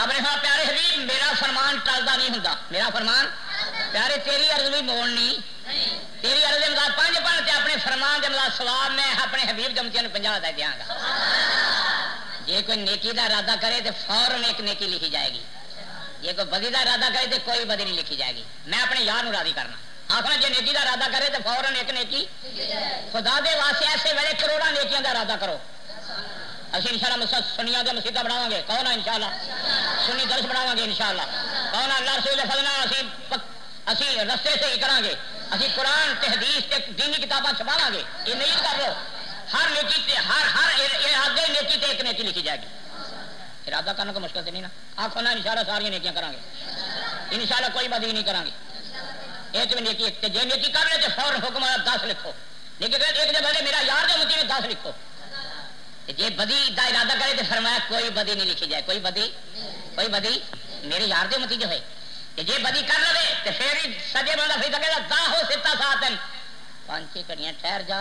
آپ نے کہا پیارے حبیب میرا فرمان ٹلتا نہیں ہوں، میرا فرمان پیارے تیری عرض بھی موڑنی، تیری عرض کے مطابق 5 پڑھتے اپنے فرمان کے مطابق ثواب میں اپنے حبیب جمتیاں 50 دے دیاں گا۔ جی کوئی نیکی کا ارادہ کرے تو فوراً ایک نیکی لکھی جائے گی، جی کوئی بدی کا ارادہ کرے تو کوئی بدی نہیں لکھی جائے گی۔ میں اپنے یار راضی کرنا آخنا جی نیکی کا ارادہ کرے تو فوراً ایک نیکی، خدا دے واسطے ایسے ویلے کروڑاں نیکیاں کا ارادہ کرو۔ اسی انشاءاللہ سنیاں دے مسیطہ بناواں گے، کون انشاءاللہ سنی درس بناواں گے انشاءاللہ، کون اللہ رسول فضلنا اسی رستے سے ہی کریں گے، اسی قرآن تے حدیث تے دینی کتاباں چھپاواں گے۔ یہ نہیں کر لو، ہر نیکی تے ہر ارادے نیکی تے ایک نیکی لکھی جائے گی۔ ارادہ کرنا کو مشکل سے نہیں نا، آخو نا انشاءاللہ ساری نیکیاں کریں گے، انشاءاللہ کوئی بدی نہیں کریں گے۔ ایک بھی نیکی جی نیکی کر لے تو فوراً حکم 10 لکھو، لیکن ایک جگہ میرا یار جو متی میں 10 لکھو۔ جی بدی کا ارادہ کرے تو فرمایا کوئی بدی نہیں لکھی جائے، کوئی بدی میرے یار دے متی جو ہے جی بدی کر لے تو پھر ہی سجے بندہ پھر سکے گا 10 ہو 7 سات 5 گھڑیاں ٹھہر جا،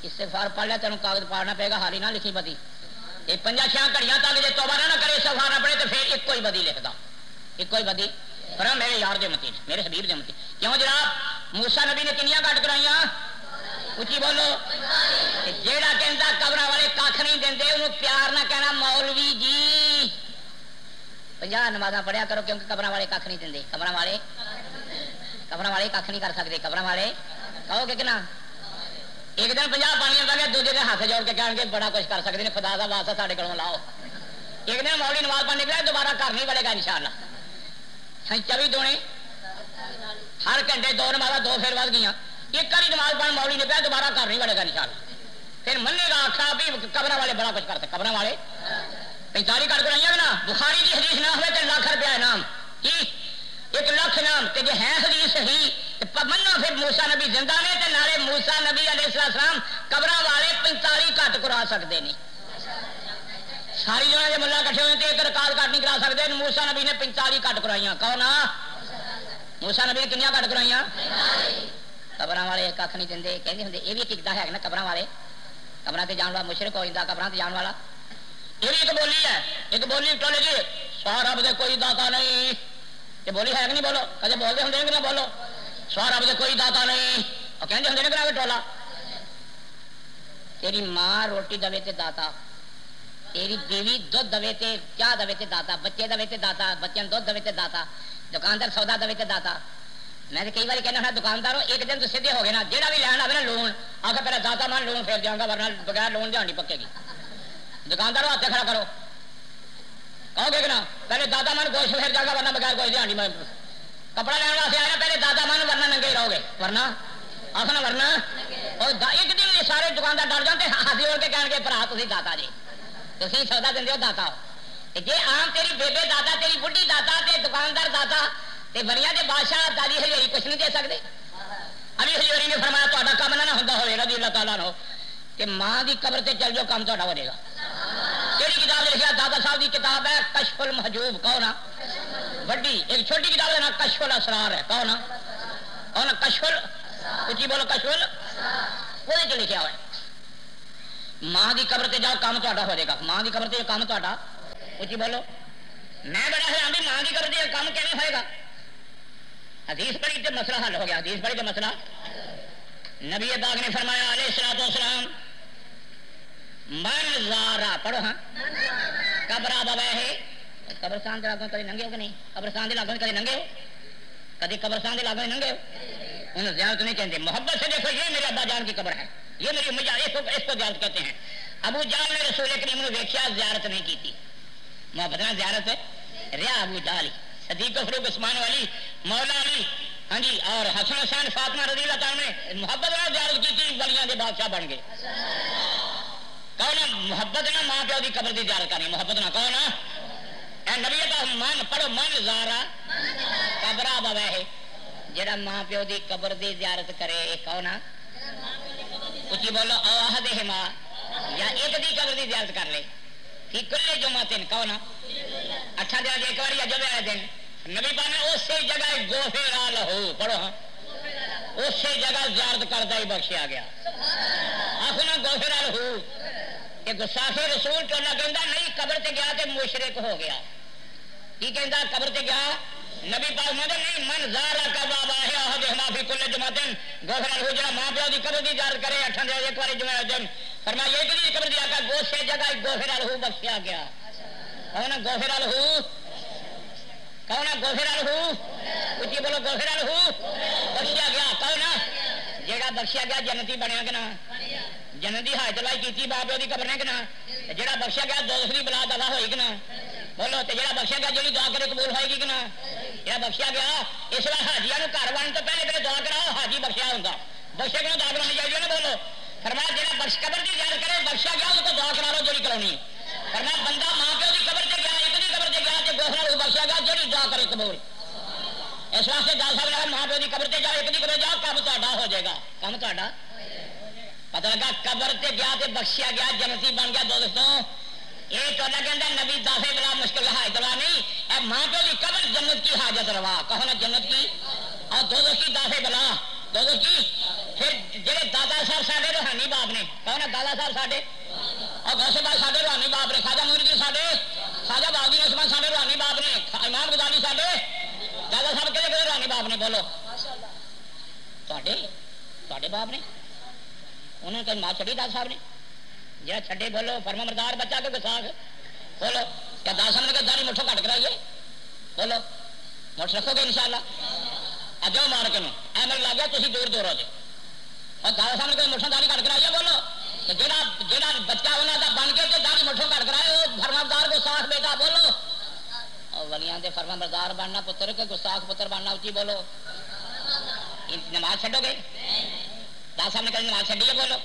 استغفار پڑھ لیا تینوں کاغذ پاڑنا پے گا، حالی نہ لکھی بدی۔ یہ 5-6 گھڑیاں تک جی توبہ نہ کرے استغفار نہ پڑے تو پھر ایک کوئی بدی لکھدا، ایک کوئی بدی پر میرے یار دے متی میرے حبیب دے متی۔ کیوں جناب موسیٰ نبی نے کنیاں کٹ کرائیاں؟ اچھی بولو۔ جیڑا کہندا قبر والے کھ نہیں دیندے انہوں پیار نہ کہنا مولوی جی 50 نمازاں پڑھیا کرو کیونکہ قبر والے کھ نہیں دیندے، قبر والے کھ نہیں کر سکتے، قبر والے کہو گے کہ نہ؟ ایک دن 50 پانیاں پہ گئے، دوسرے دن ہاتھ جوڑ کے کہیں گے بڑا کچھ کر سکتے ہیں، خدا کا واسطہ ساڈے کولوں لاؤ۔ ایک دن مولوی نماز پڑھنے گئے دوبارہ گھر نہیں بڑھے گا انشاءاللہ۔ 24 دونے ہر گھنٹے 2 نمازاں 2 پھر ود گیا، ایک ہی نماز پڑھ مولوی نے پیا دوبارہ گھر نہیں بڑھے گا انشاءاللہ۔ پھر منے گا آخا بھی قبر والے بڑا کچھ کرتے، قبر والے 45 کٹ کرائیاں نا، بخاری کی حدیث نہ ہوئے تو لاکھ روپیہ انعام، کی 1 لاکھ انعام تے جے ہے حدیث صحیح منو پھر موسیٰ نبی زندہ نے تے نالے موسیٰ نبی علیہ السلام قبر والے 45 کٹ کرا سکتے ہیں۔ ساری جگہ جی ملا کٹھے ہوئے ایک رکعت کٹ نہیں کرا سکتے، موسیٰ نبی نے 45 کٹ کرائیاں۔ کون موسیٰ نبی نے کنیاں کٹ کرائیاں؟ قبر والے کھ نہیں دیں کہتے ہوں یہ بھی ٹکتا ہے نا، قبر والے قبر سے جان والا مشرک ہو جاتا، قبر سے جان والا یہ بھی ایک بولی ہے، ایک بولی ٹولے جی سو رب دے کوئی داتا نہیں، یہ بولی ہے کہ نہیں؟ بولو کدے بولتے ہوں کہ نہ بولو، سو رب دے کوئی داتا نہیں، اور کہتے ہوں کہ ٹولا تیری ماں روٹی دے تے داتا، تیری بیوی دودھ دے تے چاہ دے تے داتا، بچے دے تے داتا، بچوں دودھ دے تے داتا، دکاندار سودا دے تے داتا۔ میں کئی بار کہنا ہوں دکاندار ایک دن تو سیدھے ہو گئے نا، جہاں بھی لینا آئے نا لون آ کے پہلے داتا مان لون پھر جاؤں گا ورنہ بغیر لون دیہڑی پکے گی۔ دکاندار ہاتھ کھڑا کرو کہو گے کہ نا پہلے داتا مان گوشت پھر جاؤں گا ورنہ بغیر گوشت دیہڑی میں کپڑا لینا واسطے آیا پہلے داتا مان ورنہ ننگے رہو گے، ورنہ آخنا ورنہ اور ایک دن یہ سارے دکاندار ڈر جاتے ہاتھ جوڑ کے کہیں گے برا تھی داتا جی تھی سودا دے داتا ہو جی آم تیری بیبے داتا تیری بڑھی داتا تے دکاندار داتا تے بنیا دے بادشاہ دادی ہزوری کچھ نہیں دے سکتے۔ ابھی ہزوری نے فرمایا تا کام نہ ہوتا ہوئے رضی اللہ تعالیٰ نو کہ ماں کی قبر سے چل جاؤ کام تا ہو جائے گا۔ کہڑی کتاب لکھا؟ دادا صاحب کی کتاب ہے کشف المحجوب، کون آ بڑی ایک چھوٹی کتاب کا کشف الاسرار ہے، کون آ کشف اچھی بولو کشف وہ لکھا ہوا ہے ماں کی قبر سے جاؤ کام تا ہو جائے گا، ماں کی قبر سے کام تا اچھی بولو۔ میں بڑا حیران بھی ماں کی قبر سے کام کیسے ہوئے گا؟ حدیث پڑھی تو مسئلہ حل ہو گیا، حدیث پڑھی تو مسئلہ نبی پاک نے فرمایا علیہ الصلوۃ والسلام من زارا پڑھو ہاں قبر بابا ہے قبرستان کے لاگوں کدی ننگے ہو کہ نہیں؟ قبرستان کے لاگوں کدی ننگے ہو؟ کدی قبرستان کے لاگوں ننگے ہو؟ انہیں زیارت نہیں کہتے، محبت سے دیکھو یہ میرے ابا جان کی قبر ہے، یہ میری امی جان، اس کو زیارت کہتے ہیں۔ ابو جان نے رسول کریم نے دیکھا زیارت نہیں کی تھی، محبت نہ زیارت ریا ابو جہل صدیق فاروق عثمان والی مولا علی ہاں جی اور حسن حسین فاطمہ رضی اللہ تعالیٰ نے محبت نہ زیارت کی تھی، ولیاں دے بادشاہ بن گئے۔ کون محبت نہ ماں پیو کی قبر کی زیارت کرنی، محبت نہ کون اے نبی کا من پڑھو من زارا قبرا بوے ہے جڑا ماں پیو کی قبر کی زیارت کرے کون اچھی بولو اوہد ہما یا ایک دی قبر کی زیارت کر لے ٹھیک کلے جمعہ تین کون 8 دن ایک بار یا جب آئے دن نبی پاک نے اسی جگہ گوفرا لہو پڑھو ہاں اسی جگہ زیارت کردہ ہی بخشیا گیا آخنا گوفرا لہو کہ گستاخی رسول ٹولا کہندا نہیں قبر تے گیا تے مشرک ہو گیا کی کہندا قبر تے گیا نبی پاک مدد نہیں من زارا کا بابا ہے احد معافی کل جمعتن غفر له جڑا ماں پیو دی قبر دی زیارت کرے 8 دن ایک بار جمعہ دن فرمایا یہ کہ قبر دی آقا گوشے جگہ غفر له بخشیا گیا کون غفر له کون غفر له اچھی بولو غفر له بخشیا گیا کون جڑا بخشیا گیا جنتی بنیا کہ نہ جنتی ہاتھ لائی کیتی باپ پیو دی قبر نے کہ نہ جڑا بخشیا گیا دوزخ دی بلا دفع ہوئی کہ نہ بولو تے جڑا بخشیا گیا جڑی دعا کرے قبول ہوئے گی کہ نہ جڑا بخشیا گیا اس وقت حاجیاں نوں گھر بنن تو پہلے دعا کراؤ حاجی بخشیا ہوندا بخشے کو دعا کرانی چاہیے نا بولو فرمایا جڑا بخش قبر دی زیارت کرے بخشیا گیا اس کو دعا کرا لو جڑی کرانی فرمایا بندہ ماں پیو دی قبر تے گیا ایک دی قبر تے گیا تے غفر بخشیا گیا جڑی دعا کرے قبول اس واسطے دس سال ماں پیو کی قبر تے جاؤ ایک دی قبر جاؤ کام تہاڈا ہو جائے گا کام تہاڈا پتہ لگا قبر تے گیا تے بخشیا گیا جنتی بن گیا دوستوں یہ تو کہندا نبی دافے بلا مشکل حاجت روا نہیں اے ماں پیو کی قبر جنت کی حاجت روا کہو نا جنت کی اور دوزخ کی دافے بلا دوزخ کی پھر جڑے دادا صاحب ساڈے روحانی باپ نے کہو نا دادا صاحب ساڈے اور غوث پاک ساڈے روحانی باپ نے خواجہ معین الدین ساڈے خواجہ بہاؤالدین عثمان ساڈے روحانی باپ نے امام غزالی ساڈے دادا صاحب کہڑے کہڑے روحانی باپ نے بولو تواڈے باپ نے انہوں نے کہیں ماں چھڑی دادا صاحب نے جہاں چھڈے بولو فرما مردار بچہ کے گساخ بولو کیا دادا صاحب نے کہ داڑھی مٹھو کٹ کرائیے بولو مٹھ رکھو گے انشاءاللہ اجو مار کے اے میرے لگ گیا تھی دور دور ہو جائے اور دادا صاحب نے کہ مٹھوں داڑھی کٹ کرائیے بولو جہاں بچہ انہوں کا بن کے داڑھی مٹھوں کٹ کرائے وہ فرما مردار گساخ بیٹا بولو اور ولیاں دے فرما بردار بننا پتر کے گستاخ پتر بننا اچھی بولو نماز چھڈو گے دادا صاحب نے کہیں نماز چھڈیے بولو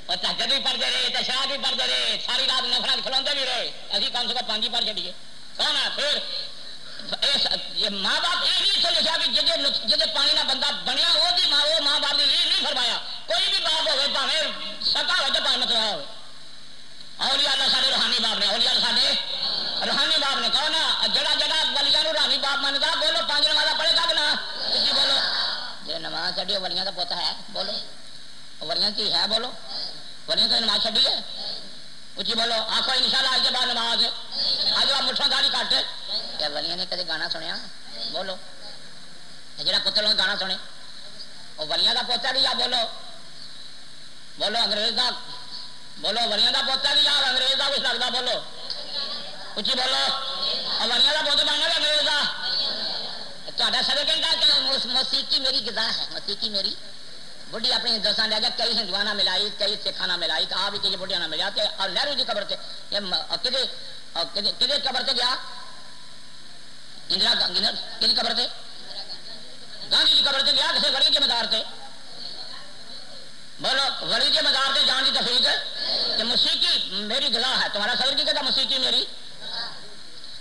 اور تہجد بھی پڑھتے رہے تشہد بھی پڑھتے رہے ساری رات نفل کھلوتے بھی رہے ابھی کم سے کم 5 ہی پڑھ چھڈیے کون ہے پھر ماں باپ یہ نہیں تو لکھا کہ جی پانی کا بندہ بنیا وہ ماں باپ نے یہ نہیں فرمایا کوئی بھی باپ ہوئے پاوے سکا ہو تو پاوے متوا ہو اولیاء اللہ سارے روحانی باپ نے اولیاء سارے روحانی باپ نے کہو نا جڑا جڑا ولیاں روحانی باپ منگا بولو 5 نمازاں پڑھے گا کہ نہ کسی بولو جی نماز چڑھی ولیاں کا پوتا ہے بولو ولیاں کی ہے بولو ولیاں تو نماز چڑھی ہے اچھی بولو آخو انشاءاللہ آج کے بعد نماز آج آپ مٹھوں داڑھی کٹ کیا ولیاں نے کدے گانا سنیا بولو جڑا پتر نے گانا سنے وہ ولیاں کا پوتا بھی آ بولو بولو انگریز کا بولو ولیاں کا پوتا بھی یار انگریز کا کچھ لگتا بولو اچھی بولو اور ولیاں کا پوتا بننا بھی انگریز کا تا سر کہتا کہ موسیقی میری غذا ہے موسیقی میری بڑھی اپنے ہندوستان لے گیا کئی ہندوؤں نہ ملائی کئی سکھاں نہ ملائی تو آپ ہی بڑھیا نہ ملا اور نہرو کی قبر سے کدے قبر سے گیا اندرا گاندھی قبر سے گاندھی کی قبر سے گیا کسی ولی کے مدار سے بولو ولی کے مدار سے جان کی تفریق ہے کہ موسیقی میری غذا ہے تمہارا صدر کی کہتا موسیقی میری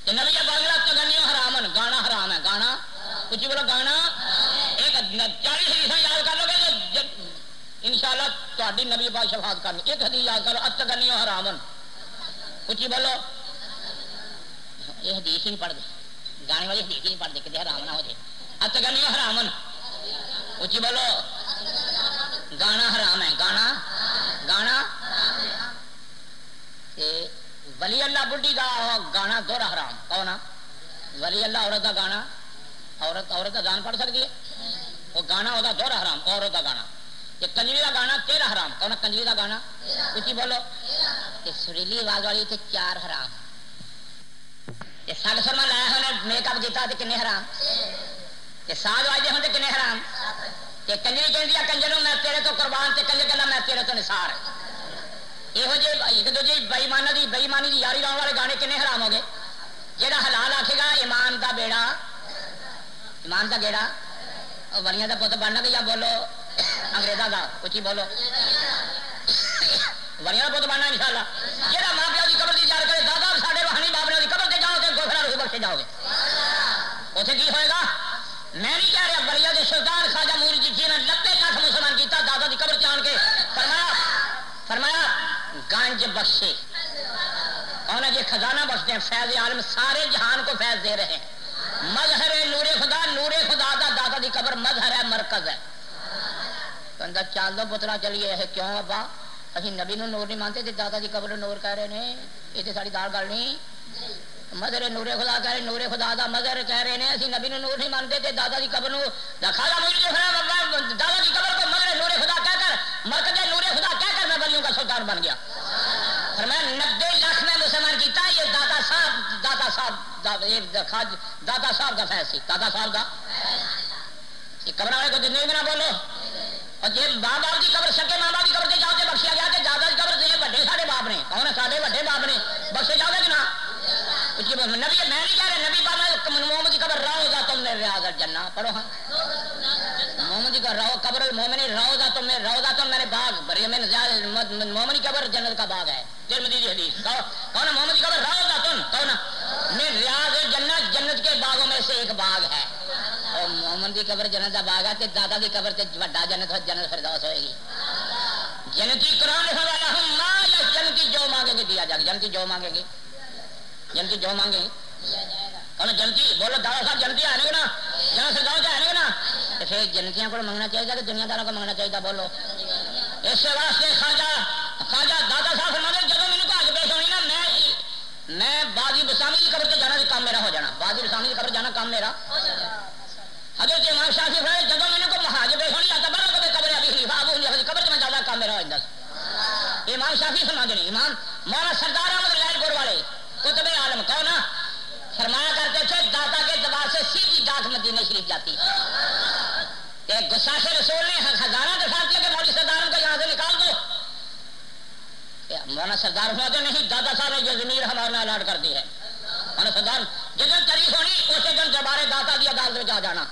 کہ نبی باغلہ تغنیوں حرامن گانا حرام ہے گانا کچھ بولو گانا ایک 40 حدیث یاد کر لو گے انشاءاللہ تہاڈی نبی پاک شفاعت کرنی ایک حدیث یاد کرو اتغنیوں حرامن کچھ بولو یہ حدیث ہی نہیں پڑھ دے گانے والی حدیث ہی نہیں پڑھ دے کہ حرام نہ ہو جائے اتغنیوں حرامن کچھ بولو گانا حرام ہے گانا گانا ولی اللہ بڈھی کا گانا دورا حرام کون ولی اللہ عورت کا گانا عورت کا گان پڑھ سکتی ہے وہ گانا ہوتا دورا حرام عورت کا گانا یہ کنجری کا گانا 13 حرام کون کنجری کا گانا کچھ بولو کہ سریلی آواز والی تے 4 حرام یہ ساگ سرما لایا ہونے میک اپ کیتا تے کنے حرام تے ساز واجے ہوندے کنے حرام تے کنجری کہندی ہے کنجر میں تیرے تو قربان تے کنجر کہندا میں تیرے تو نثار یہو جے ایک دوجے بےایمانی دی یاری لاؤن والے گانے کنے حرام ہو گئے جہاں حلال آکھے گا ایمان دا بیڑا ایمان دا گیڑا اور ولیاں دا پتر بننا گیا بولو انگریزاں دا کچھ بولو ولیاں دا پتر بننا انشاءاللہ جہاں ماں پیو کی قبر دی زیارت کرے دادا ساڈے روحانی باپ نے قبر تے جاؤ تے گوفرا روح بخشے جاؤ گے اتنے کی ہوئے گا میں نہیں کہہ رہا ولیاں دے سلطان خواجہ معین الدین جی نے 90 لاکھ مسلمان کیتا دادا دی قبر تے آن کے فرمایا گنج بخشے کون ہے جی خزانہ بخشتے ہیں فیض عالم سارے جہان کو فیض دے رہے ہیں مظہر نور خدا دا دادا دی قبر مظہر ہے مرکز ہے تو اندر چال دو پترا چلیے ہے کیوں ابا اسی نبی نو نور نہیں مانتے تے دادا دی قبر نور کہہ رہے ہیں یہ تے ساری دار گل نہیں مظہر نور خدا کہہ رہے نور خدا دا مظہر کہہ رہے ہیں اسی نبی نو نور نہیں مانتے تے دادا دی قبر نو خواجہ معین الدین دادا کی قبر کو مظہر نور خدا کہہ کر مرکز نور خدا کہہ کر میں ولیوں کا سلطان بن گیا. فرمایا 90 لاکھ میں مسلمان کیتا یہ داتا صاحب کا فیض سی. داتا صاحب کا قبر والے کو زندگی میں نہ بولو. اور جی ماں باپ کی قبر سکے ماں باپ کی قبر سے جاؤ کے بخشیا گیا کہ دادا کی قبر سے بڑے سارے باپ نے کون ہے سارے بڑے باپ نے بخشے جاؤ گے کہ نہ. نبی میں نہیں کہہ رہے نبی پاک محمد کی قبر روضہ تم نے ریاض الجنہ پڑھو ہاں محمد کا قبر المومن روضہ تم نے روضہ تم میں نے باغ بری میں محمد کی قبر جنت کا باغ ہے. ترمذی کی حدیث کون ہے محمد کی قبر روضہ تم کون میں ریاض الجنہ جنت کے باغوں میں سے ایک باغ ہے. اور محمد کی قبر جنت کا باغ ہے تے دادا کی قبر تے بڑا جنت جنت فردوس ہوئے گی. جنتی قرآن یا جنتی جو مانگیں گے دیا جائے گا. جنتی جو مانگیں گے جنتی جو مانگے کون جنتی بولو دادا صاحب جنتی آنے گے نا جنت فردوس آنے گے نا تو پھر جنتیاں کو منگنا چاہیے کہ دنیا داروں کو منگنا چاہیے. بولو اس واسطے خواجہ دادا صاحب فرماتے جب میرے کو حج پیش ہونی نا میں بازی بسامی کی قبر سے جانا کام میرا ہو جانا. بازی بسامی کی قبر جانا کام میرا. حضرت امام شافعی فرماتے جب میرے کو حج پیش ہونی آتا بڑا کبھی قبر ابھی خلیفہ ابو حنیفہ قبر سے میں جانا کام میرا ہو جاتا. امام شافعی فرماتے ہیں امام مولانا سردار احمد لائل پور والے کتب عالم کون فرمایا کرتے تھے دادا کے دبا سے سیدھی ڈاک مدینہ شریف جاتی ہے. گستاخ رسول نے ہزارہ دفعہ کیا کہ مولوی سردار کو یہاں سے نکال دو. مولانا سردار ہوا تو نہیں دادا صاحب نے جو زمین ہمارے الاٹ کر دی ہے مولانا سردار جس دن تاریخ ہونی اسی دن دوبارہ دادا کی عدالت میں جا جانا